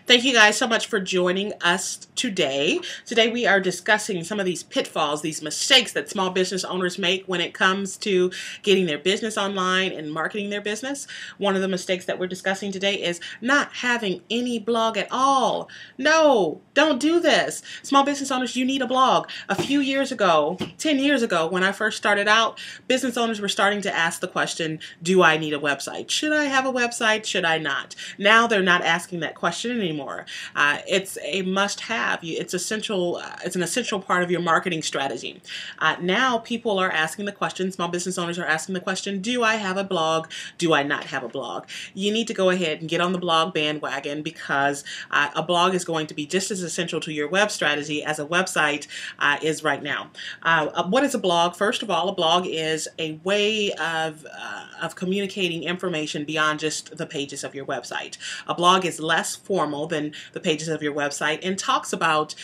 Thank you guys so much for joining us today. Today we are discussing some of these pitfalls, these mistakes that small business owners make when it comes to getting their business online and marketing their business. One of the mistakes that we're discussing today is not having any blog at all. No, don't do this. Small business owners, you need a blog. A few years ago, 10 years ago, when I first started out, business owners were starting to ask the question, do I need a website? Should I have a website? Should I not? Now they're not asking that question anymore. It's a must-have. It's essential. It's an essential part of your marketing strategy. Now people are asking the question. Small business owners are asking the question: do I have a blog? Do I not have a blog? You need to go ahead and get on the blog bandwagon because a blog is going to be just as essential to your web strategy as a website is right now. What is a blog? First of all, a blog is a way of communicating information beyond just the pages of your website. A blog is less formal than the pages of your website and talks about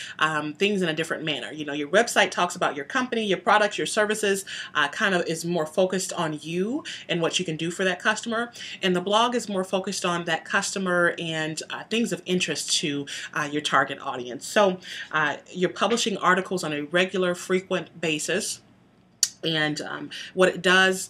things in a different manner. You know, your website talks about your company, your products, your services, kind of is more focused on you and what you can do for that customer. And the blog is more focused on that customer and things of interest to your target audience. So you're publishing articles on a regular, frequent basis. And what it does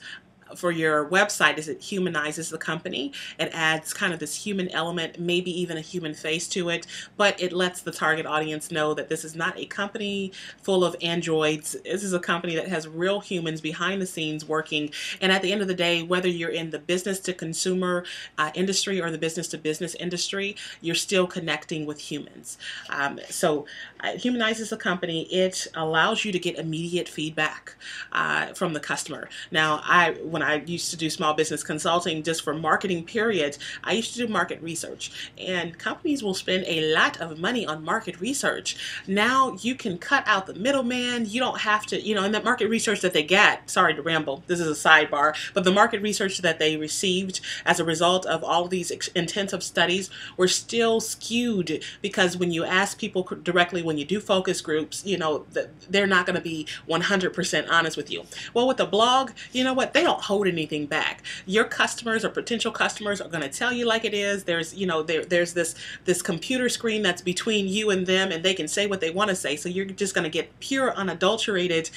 for your website is it humanizes the company. It adds kind of this human element, maybe even a human face to it, but it lets the target audience know that this is not a company full of androids. This is a company that has real humans behind the scenes working. And at the end of the day, whether you're in the business to consumer industry or the business to business industry, you're still connecting with humans. So it humanizes the company. It allows you to get immediate feedback from the customer. Now, when I used to do small business consulting just for marketing periods, I used to do market research, and companies will spend a lot of money on market research. Now you can cut out the middleman. You don't have to, you know, and that market research that they get, sorry to ramble, this is a sidebar, but the market research that they received as a result of all of these intensive studies were still skewed, because when you ask people directly, when you do focus groups, you know, they're not going to be 100% honest with you. Well, with a blog, you know what, they don't hold anything back. Your customers or potential customers are going to tell you like it is. There's, you know, there's this computer screen that's between you and them, and they can say what they want to say. So you're just going to get pure, unadulterated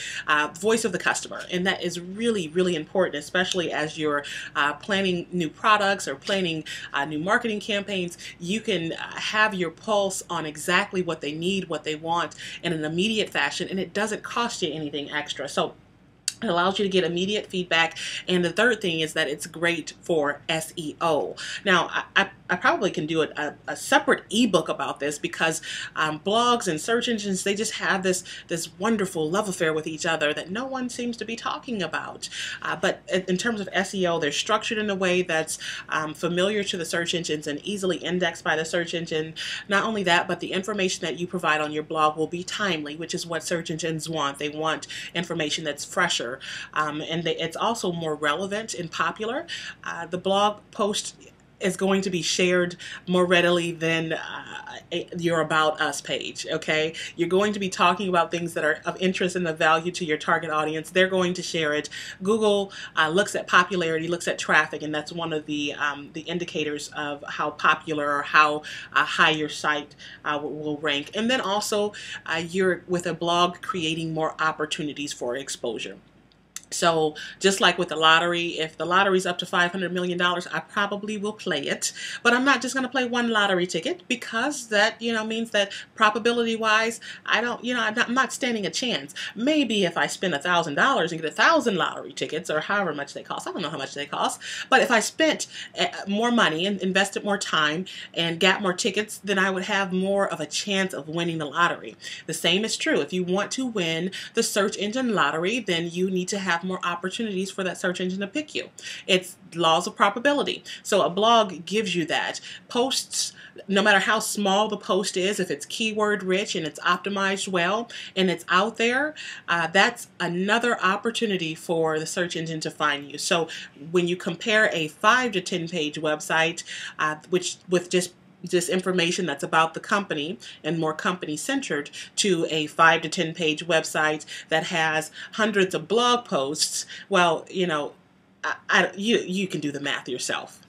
voice of the customer, and that is really, really important, especially as you're planning new products or planning new marketing campaigns. You can have your pulse on exactly what they need, what they want in an immediate fashion, and it doesn't cost you anything extra. So it allows you to get immediate feedback. And the third thing is that it's great for SEO. Now, I probably can do a separate ebook about this, because blogs and search engines, they just have this wonderful love affair with each other that no one seems to be talking about. But in terms of SEO, they're structured in a way that's familiar to the search engines and easily indexed by the search engine. Not only that, but the information that you provide on your blog will be timely, which is what search engines want. They want information that's fresher. It's also more relevant and popular. The blog post is going to be shared more readily than your About Us page, okay? You're going to be talking about things that are of interest and of value to your target audience. They're going to share it. Google looks at popularity, looks at traffic, and that's one of the indicators of how popular or how high your site will rank. And then also, you're, with a blog, creating more opportunities for exposure. So just like with the lottery, if the lottery's up to $500 million, I probably will play it. But I'm not just going to play one lottery ticket, because that, you know, means that probability wise, I don't, you know, I'm not standing a chance. Maybe if I spend $1,000 and get 1,000 lottery tickets, or however much they cost, I don't know how much they cost. But if I spent more money and invested more time and got more tickets, then I would have more of a chance of winning the lottery. The same is true. If you want to win the search engine lottery, then you need to have more opportunities for that search engine to pick you. It's laws of probability. So a blog gives you that. Posts, no matter how small the post is, if it's keyword rich and it's optimized well and it's out there, that's another opportunity for the search engine to find you. So when you compare a 5 to 10 page website, which with just information that's about the company and more company centered, to a 5 to 10 page website that has hundreds of blog posts, well, you know, you can do the math yourself.